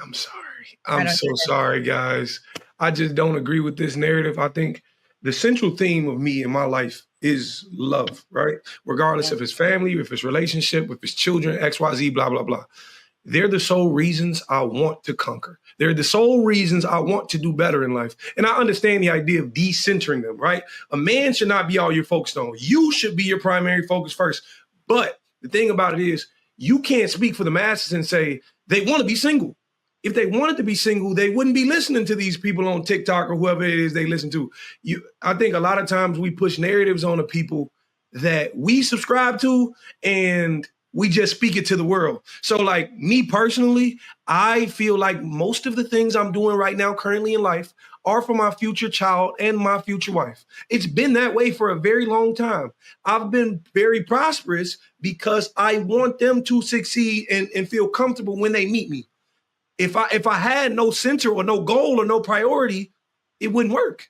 I'm sorry. I'm so sorry, guys. I just don't agree with this narrative. I think the central theme of me in my life is love, right? Regardless if it's family, if it's relationship, if it's children, XYZ, blah, blah, blah. They're the sole reasons I want to conquer. They're the sole reasons I want to do better in life. And I understand the idea of decentering them, right? A man should not be all you're focused on. You should be your primary focus first. But the thing about it is, you can't speak for the masses and say they want to be single. If they wanted to be single, they wouldn't be listening to these people on TikTok or whoever it is they listen to. I think a lot of times we push narratives on the people that we subscribe to, and we just speak it to the world. So like me personally, I feel like most of the things I'm doing right now currently in life are for my future child and my future wife. It's been that way for a very long time. I've been very prosperous because I want them to succeed and feel comfortable when they meet me. If I had no center or no goal or no priority, it wouldn't work.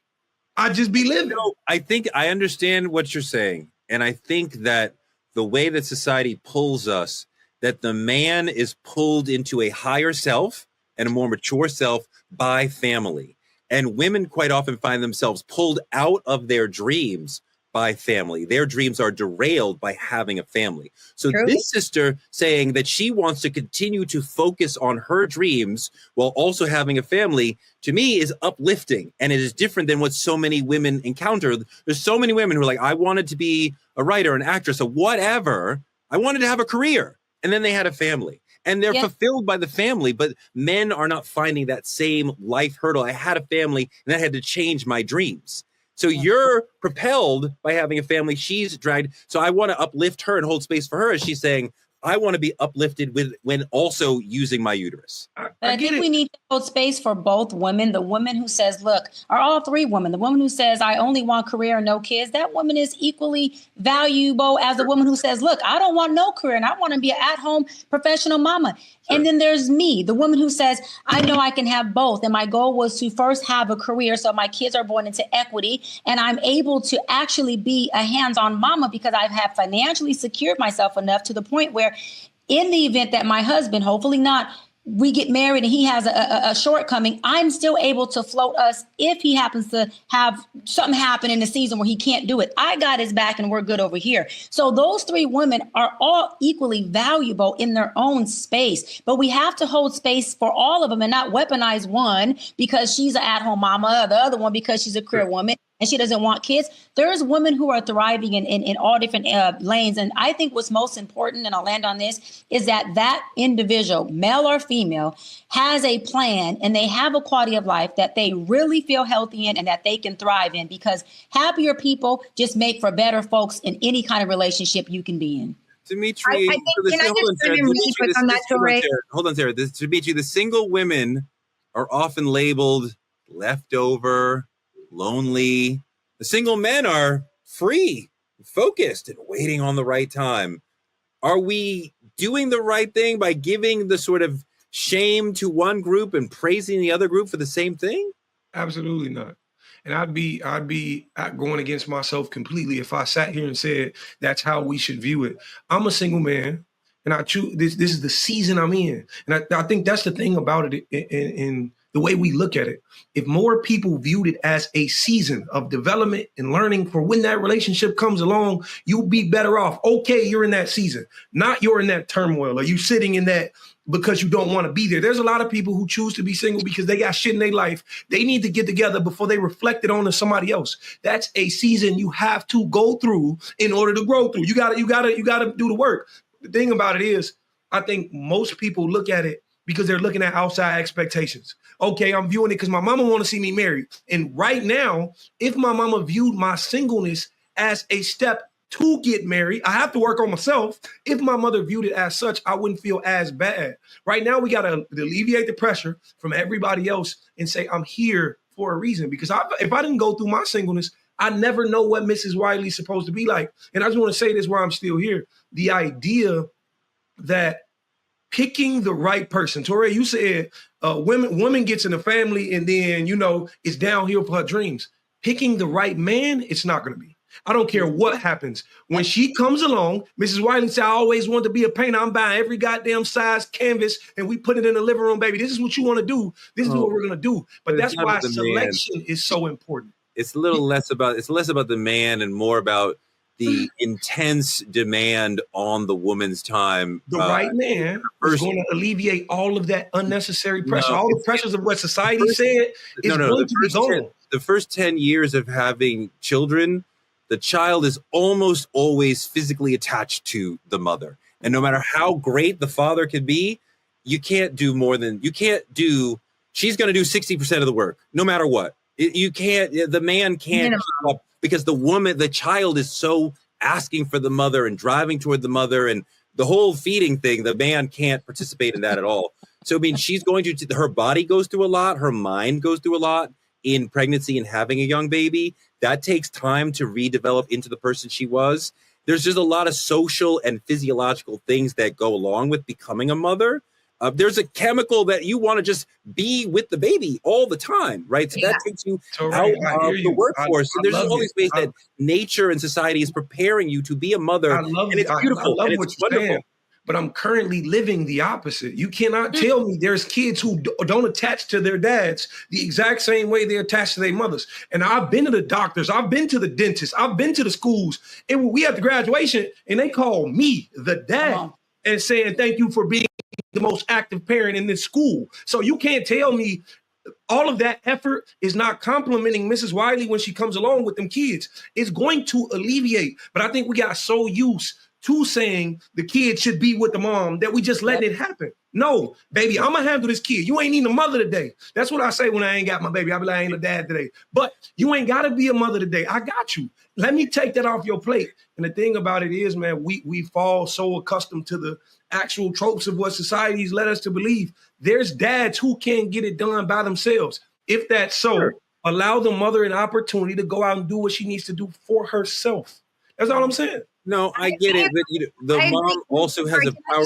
I'd just be living. I think I understand what you're saying. And I think that the way that society pulls us, that the man is pulled into a higher self and a more mature self by family. And women quite often find themselves pulled out of their dreams by family. Their dreams are derailed by having a family. So this sister saying that she wants to continue to focus on her dreams while also having a family, to me, is uplifting. And it is different than what so many women encounter. There's so many women who are like, I wanted to be a writer, an actress, or whatever. I wanted to have a career. And then they had a family. And they're fulfilled by the family, but men are not finding that same life hurdle. I had a family and I had to change my dreams. So you're propelled by having a family. She's dragged. So I want to uplift her and hold space for her as she's saying, I want to be uplifted when also using my uterus. But I think we need to hold space for both women. The woman who says, look, are all three women. The woman who says, I only want career and no kids. That woman is equally valuable as the woman who says, look, I don't want no career and I want to be an at-home professional mama. And then there's me, the woman who says, I know I can have both. And my goal was to first have a career so my kids are born into equity and I'm able to actually be a hands-on mama because I have financially secured myself enough to the point where in the event that my husband, hopefully not, we get married and he has a shortcoming, I'm still able to float us if he happens to have something happen in the season where he can't do it. I got his back and we're good over here. So those three women are all equally valuable in their own space, but we have to hold space for all of them and not weaponize one because she's an at-home mama, the other one because she's a career woman and she doesn't want kids. There's women who are thriving in all different lanes. And I think what's most important, and I'll land on this, is that individual, male or female, has a plan and they have a quality of life that they really feel healthy in and that they can thrive in, because happier people just make for better folks in any kind of relationship you can be in. Dimitri, hold on, Sarah. Dimitri, the single women are often labeled leftover, lonely. The single men are free, focused, and waiting on the right time. Are we doing the right thing by giving the sort of shame to one group and praising the other group for the same thing? Absolutely not. And I'd be going against myself completely if I sat here and said that's how we should view it. I'm a single man, and I choose this is the season I'm in. And I think that's the thing about it in the way we look at it. If more people viewed it as a season of development and learning for when that relationship comes along, you'll be better off. Okay, you're in that season, not you're in that turmoil, or you sitting in that because you don't want to be there. There's a lot of people who choose to be single because they got shit in their life. They need to get together before they reflect it on to somebody else. That's a season you have to go through in order to grow through. You gotta do the work. The thing about it is, I think most people look at it because they're looking at outside expectations. Okay, I'm viewing it because my mama want to see me married. And right now, if my mama viewed my singleness as a step to get married, I have to work on myself. If my mother viewed it as such, I wouldn't feel as bad. Right now, we got to alleviate the pressure from everybody else and say, I'm here for a reason. Because if I didn't go through my singleness, I never know what Mrs. Wiley's supposed to be like. And I just want to say this while I'm still here. The idea that picking the right person, Torre, you said woman gets in a family and then, it's downhill for her dreams. Picking the right man, it's not going to be. I don't care what happens. When she comes along, Mrs. Wiley said, I always wanted to be a painter. I'm buying every goddamn size canvas and we put it in the living room, baby. This is what you want to do. This is what we're going to do. But that's why selection is so important. It's a little less about the man and more about the intense demand on the woman's time. The right man is going to alleviate all of that unnecessary pressure. All the pressures of what society said is going to be gone. The first 10 years of having children, the child is almost always physically attached to the mother. And no matter how great the father can be, she's going to do 60% of the work, no matter what. The man can't keep up because the child is so asking for the mother and driving toward the mother and the whole feeding thing, the man can't participate in that at all. So, I mean, she's going to, her body goes through a lot, her mind goes through a lot in pregnancy and having a young baby. That takes time to redevelop into the person she was. There's just a lot of social and physiological things that go along with becoming a mother. There's a chemical that you want to just be with the baby all the time, right? So that takes you out of the workforce. So there's all these ways that nature and society is preparing you to be a mother. And it's beautiful. And it's wonderful. But I'm currently living the opposite. You cannot tell me there's kids who don't attach to their dads the exact same way they're attached to their mothers. And I've been to the doctors, I've been to the dentist, I've been to the schools. And we at the graduation, and they call me the dad and saying, thank you for being the most active parent in this school. So you can't tell me all of that effort is not complimenting Mrs. Wiley when she comes along with them kids. It's going to alleviate. But I think we got so used to saying the kid should be with the mom that we just letting it happen. No, baby, I'm gonna handle this kid. You ain't even a mother today. That's what I say when I ain't got my baby. I be like, I ain't a dad today. But you ain't gotta be a mother today. I got you. Let me take that off your plate. And the thing about it is, man, we fall so accustomed to the actual tropes of what society's led us to believe. There's dads who can't get it done by themselves. If that's so, allow the mother an opportunity to go out and do what she needs to do for herself. That's all I'm saying. No, I get it, but the mom also has a power.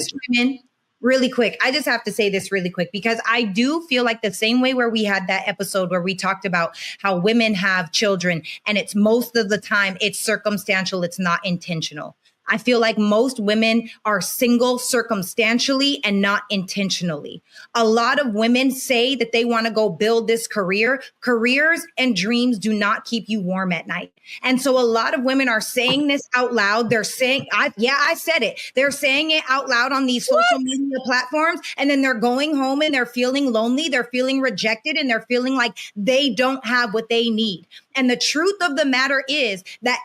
Really quick, I just have to say this really quick because I do feel like the same way where we had that episode where we talked about how women have children and it's most of the time it's circumstantial, it's not intentional. I feel like most women are single circumstantially and not intentionally. A lot of women say that they want to go build this career. Careers and dreams do not keep you warm at night. And so a lot of women are saying this out loud. They're saying, I said it. They're saying it out loud on these social media platforms. And then they're going home and they're feeling lonely. They're feeling rejected and they're feeling like they don't have what they need. And the truth of the matter is that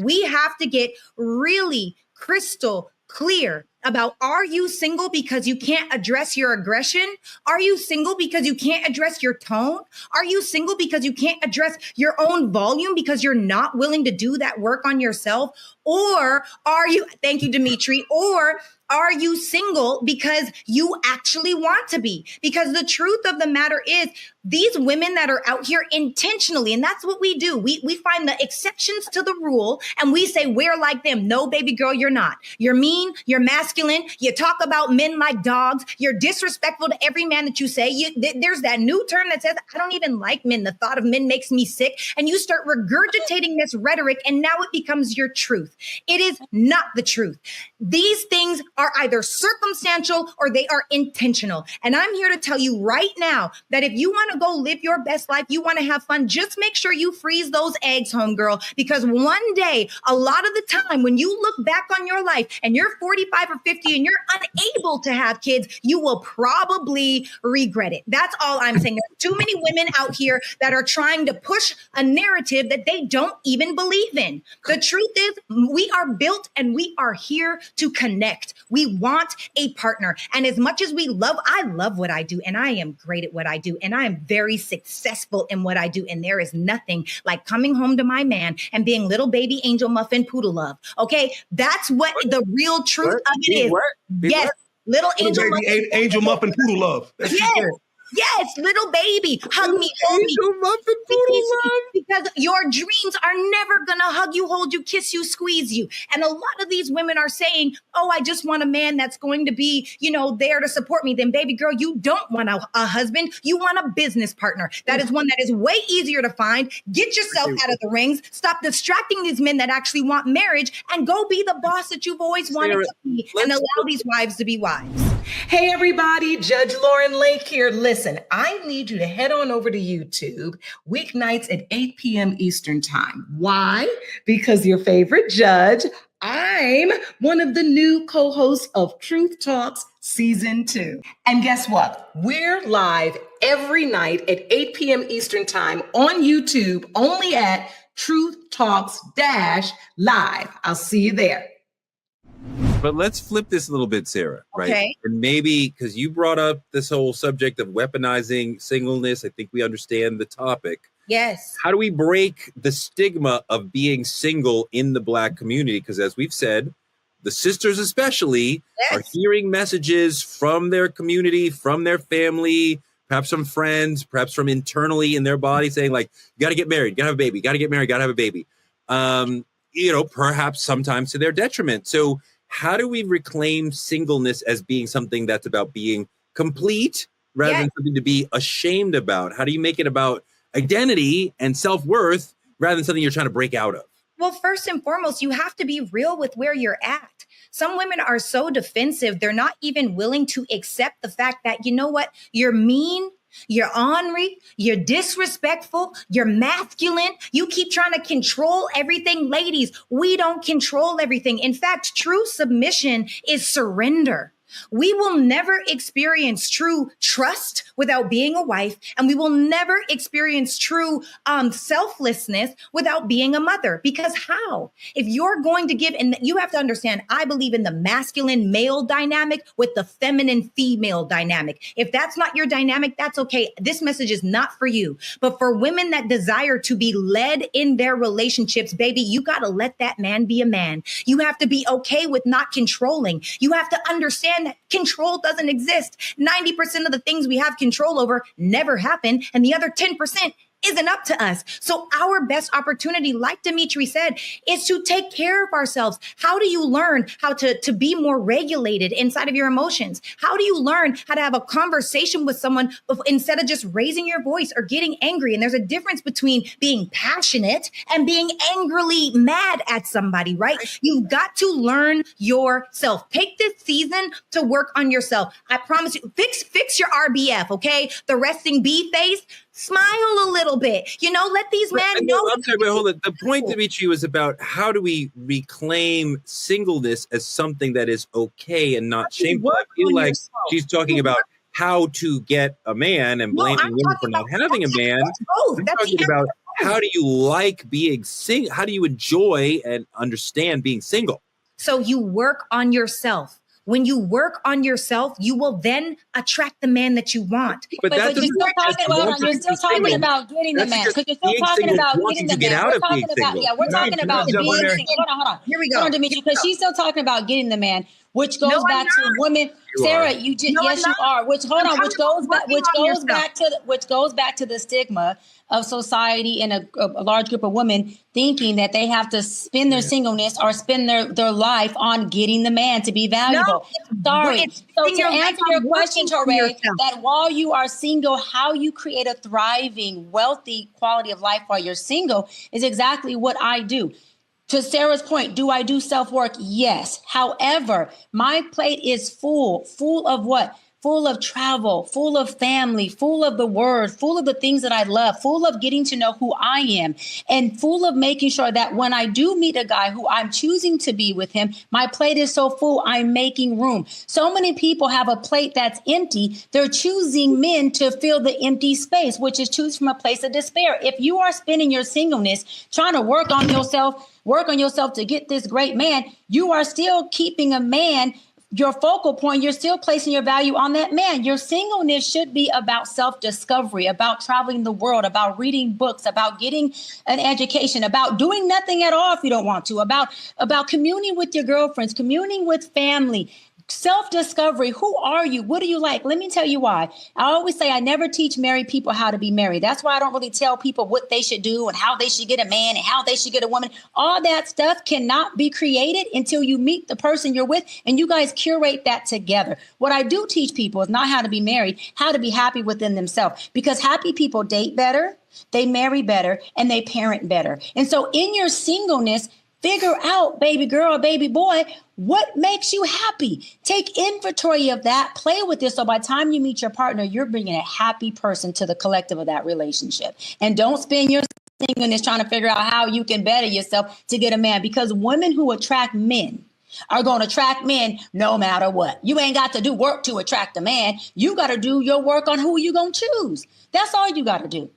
we have to get really crystal clear about, are you single because you can't address your aggression? Are you single because you can't address your tone? Are you single because you can't address your own volume because you're not willing to do that work on yourself? Or are you, thank you, Dimitri, or are you single because you actually want to be? Because the truth of the matter is these women that are out here intentionally, and that's what we do. We find the exceptions to the rule and we say, we're like them. No, baby girl, you're not. You're mean. You're masculine. You talk about men like dogs. You're disrespectful to every man that you say. There's that new term that says, I don't even like men. The thought of men makes me sick. And you start regurgitating this rhetoric and now it becomes your truth. It is not the truth. These things are either circumstantial or they are intentional. And I'm here to tell you right now that if you want to go live your best life, you want to have fun, just make sure you freeze those eggs, homegirl, because one day, a lot of the time, when you look back on your life and you're 45 or 50 and you're unable to have kids, you will probably regret it. That's all I'm saying. There's too many women out here that are trying to push a narrative that they don't even believe in. The truth is, we are built and we are here to connect. We want a partner. And as much as I love what I do, and I am great at what I do, and I am very successful in what I do. And there is nothing like coming home to my man and being little baby angel muffin poodle love. Okay. That's what the real truth of it is. Yes. Little angel muffin. Angel muffin poodle love. Yes. Yes, little baby, hug me, hold me. Angel muffin poodle love. Because your dreams are never gonna hug you, hold you, kiss you, squeeze you. And a lot of these women are saying, oh, I just want a man that's going to be, there to support me. Then baby girl, you don't want a husband. You want a business partner. That is one that is way easier to find. Get yourself out of the rings. Stop distracting these men that actually want marriage and go be the boss that you've always wanted to be and allow these wives to be wives. Hey everybody, Judge Lauren Lake here. Listen, I need you to head on over to YouTube weeknights at 8 p.m. Eastern time. Why? Because your favorite judge, I'm one of the new co-hosts of Truth Talks Season 2. And guess what? We're live every night at 8 p.m. Eastern time on YouTube, only at Truth Talks-Live. I'll see you there. But let's flip this a little bit, Sarah, right? Okay. And maybe because you brought up this whole subject of weaponizing singleness, I think we understand the topic. Yes. How do we break the stigma of being single in the Black community? Because as we've said, the sisters especially are hearing messages from their community, from their family, perhaps from friends, perhaps from internally in their body saying like, you got to get married, you got to have a baby, got to get married, got to have a baby. Perhaps sometimes to their detriment. So how do we reclaim singleness as being something that's about being complete rather than something to be ashamed about? How do you make it about identity and self-worth rather than something you're trying to break out of? Well, first and foremost, you have to be real with where you're at. Some women are so defensive, they're not even willing to accept the fact that, you know what, you're mean, you're ornery, you're disrespectful, you're masculine. You keep trying to control everything. Ladies, we don't control everything. In fact, true submission is surrender. We will never experience true trust without being a wife, and we will never experience true selflessness without being a mother. Because how? If you're going to give, and you have to understand, I believe in the masculine male dynamic with the feminine female dynamic. If that's not your dynamic, that's okay. This message is not for you. But for women that desire to be led in their relationships, baby, you got to let that man be a man. You have to be okay with not controlling. You have to understand that control doesn't exist. 90% of the things we have control over never happen, and the other 10% isn't up to us. So our best opportunity, like Dimitri said, is to take care of ourselves. How do you learn how to be more regulated inside of your emotions? How do you learn how to have a conversation with someone instead of just raising your voice or getting angry? And there's a difference between being passionate and being angrily mad at somebody, right? You've got to learn yourself. Take this season to work on yourself. I promise you, fix your RBF, okay? The resting bee face. Smile a little bit, let these men know. I'm sorry, but hold on. The point, Dimitri, was about how do we reclaim singleness as something that is okay and not shameful. I feel like she's talking about how to get a man and blaming women for not having a man. I'm talking about how do you like being single? How do you enjoy and understand being single? So you work on yourself. When you work on yourself, you will then attract the man that you want. But you're still talking about getting the man. Because you're still talking about getting the man. We're talking about being single. Hold on. Here we go. Hold on, Dimitri, because she's still talking about getting the man, which goes back to women. Sarah, you just yes, you are. Which goes back to the stigma of society and a large group of women thinking that they have to spend their singleness or spend their life on getting the man to be valuable. Sorry. So to answer your question, Torre, that while you are single, how you create a thriving, wealthy quality of life while you're single is exactly what I do. To Sarah's point, do I do self-work? Yes. However, my plate is full of what? Full of travel, full of family, full of the word, full of the things that I love, full of getting to know who I am, and full of making sure that when I do meet a guy who I'm choosing to be with him, my plate is so full, I'm making room. So many people have a plate that's empty. They're choosing men to fill the empty space, which is choose from a place of despair. If you are spending your singleness trying to work on yourself to get this great man, you are still keeping a man your focal point. You're still placing your value on that man. Your singleness should be about self-discovery, about traveling the world, about reading books, about getting an education, about doing nothing at all if you don't want to, about communing with your girlfriends, communing with family. Self-discovery. Who are you? What do you like? Let me tell you why. I always say I never teach married people how to be married. That's why I don't really tell people what they should do and how they should get a man and how they should get a woman. All that stuff cannot be created until you meet the person you're with and you guys curate that together. What I do teach people is not how to be married, how to be happy within themselves, because happy people date better, they marry better, and they parent better. And so in your singleness, figure out, baby girl, baby boy, what makes you happy? Take inventory of that, play with this. So by the time you meet your partner, you're bringing a happy person to the collective of that relationship. And don't spend your singleness trying to figure out how you can better yourself to get a man, because women who attract men are going to attract men no matter what. You ain't got to do work to attract a man. You got to do your work on who you going to choose. That's all you got to do.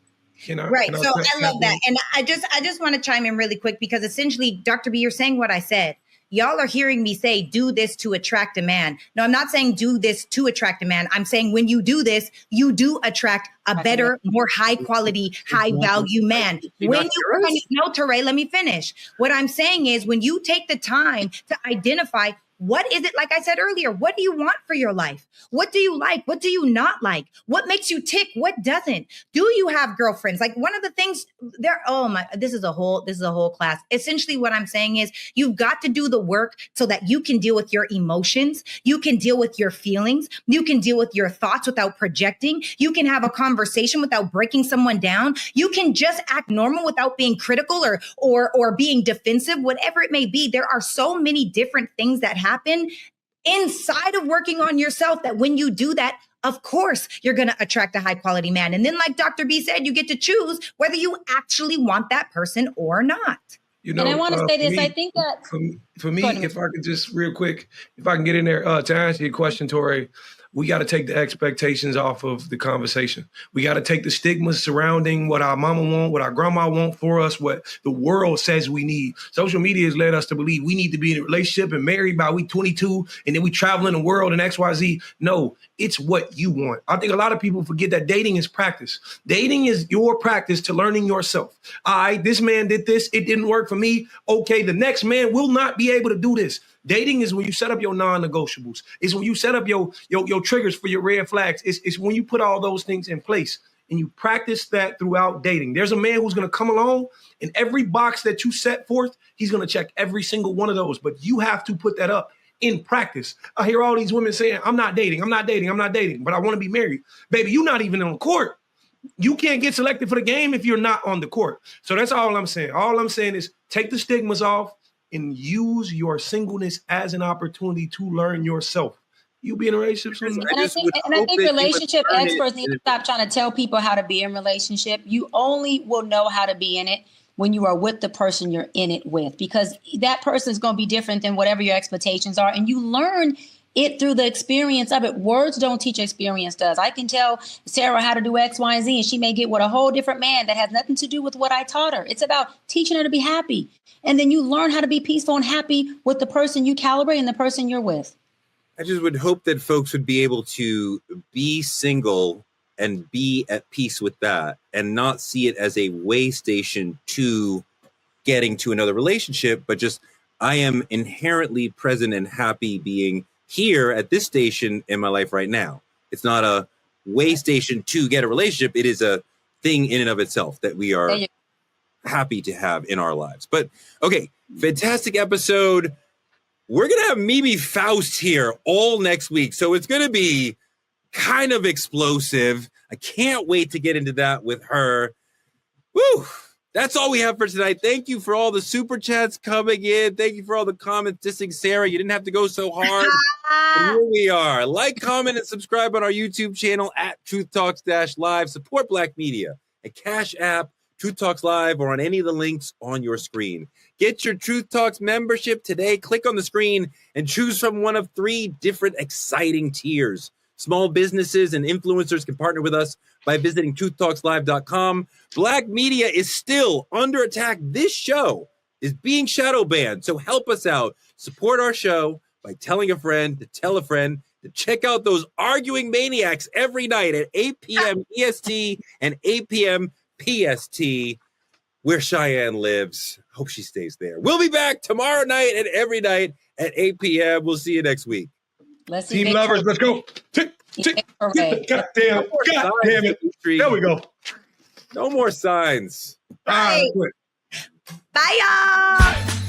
Right. So I love that. And I just want to chime in really quick, because essentially, Dr. B, you're saying what I said. Y'all are hearing me say, do this to attract a man. No, I'm not saying do this to attract a man. I'm saying when you do this, you do attract a better, more high quality, high value man. When you, no, Teray, let me finish. What I'm saying is when you take the time to identify what is it, like I said earlier, what do you want for your life? What do you like? What do you not like? What makes you tick? What doesn't? Do you have girlfriends? Like one of the things there, oh my, this is a whole class. Essentially what I'm saying is you've got to do the work so that you can deal with your emotions. You can deal with your feelings. You can deal with your thoughts without projecting. You can have a conversation without breaking someone down. You can just act normal without being critical or being defensive, whatever it may be. There are so many different things that happen inside of working on yourself that when you do that, of course, you're going to attract a high quality man. And then like Dr. B said, you get to choose whether you actually want that person or not. You know, and I want to say this, me, I think that for me, if I could just real quick, if I can get in there to answer your question, Tori, we got to take the expectations off of the conversation. We got to take the stigmas surrounding what our mama want, what our grandma want for us, what the world says we need. Social media has led us to believe we need to be in a relationship and married by week 22, and then we travel in the world and XYZ. No, it's what you want. I think a lot of people forget that dating is practice. Dating is your practice to learning yourself. This man did this. It didn't work for me. Okay, the next man will not be able to do this. Dating is when you set up your non-negotiables. It's when you set up your triggers for your red flags. It's when you put all those things in place and you practice that throughout dating. There's a man who's going to come along, and every box that you set forth, he's going to check every single one of those. But you have to put that up in practice. I hear all these women saying, I'm not dating, but I want to be married. Baby, you're not even on court. You can't get selected for the game if you're not on the court. So that's all I'm saying. All I'm saying is take the stigmas off and use your singleness as an opportunity to learn yourself. You be in a relationship. I think relationship experts need to stop trying to tell people how to be in a relationship. You only will know how to be in it when you are with the person you're in it with, because that person is going to be different than whatever your expectations are. And you learn it through the experience of it. Words don't teach, experience does. I can tell Sarah how to do X, Y, and Z, and she may get with a whole different man that has nothing to do with what I taught her. It's about teaching her to be happy. And then you learn how to be peaceful and happy with the person you calibrate and the person you're with. I just would hope that folks would be able to be single and be at peace with that and not see it as a way station to getting to another relationship, but just I am inherently present and happy being here at this station in my life right now. It's not a way station to get a relationship. It is a thing in and of itself that we are happy to have in our lives. But okay, fantastic episode. We're going to have Mimi Faust here all next week. So it's going to be kind of explosive. I can't wait to get into that with her. Woo! That's all we have for tonight. Thank you for all the super chats coming in. Thank you for all the comments dissing Sarah. You didn't have to go so hard. Here we are. Like, comment, and subscribe on our YouTube channel at TruthTalks-Live. Support Black media at CashApp, Truth Talks Live, or on any of the links on your screen. Get your Truth Talks membership today. Click on the screen and choose from one of 3 different exciting tiers. Small businesses and influencers can partner with us by visiting TruthTalksLive.com. Black media is still under attack. This show is being shadow banned, so help us out. Support our show by telling a friend to tell a friend to check out those arguing maniacs every night at 8 p.m. EST and 8 p.m. PST, where Cheyenne lives. Hope she stays there. We'll be back tomorrow night and every night at 8 p.m. We'll see you next week. Let's see. Team lovers, let's go. God damn it. There we go. No more signs. Right. Bye, y'all.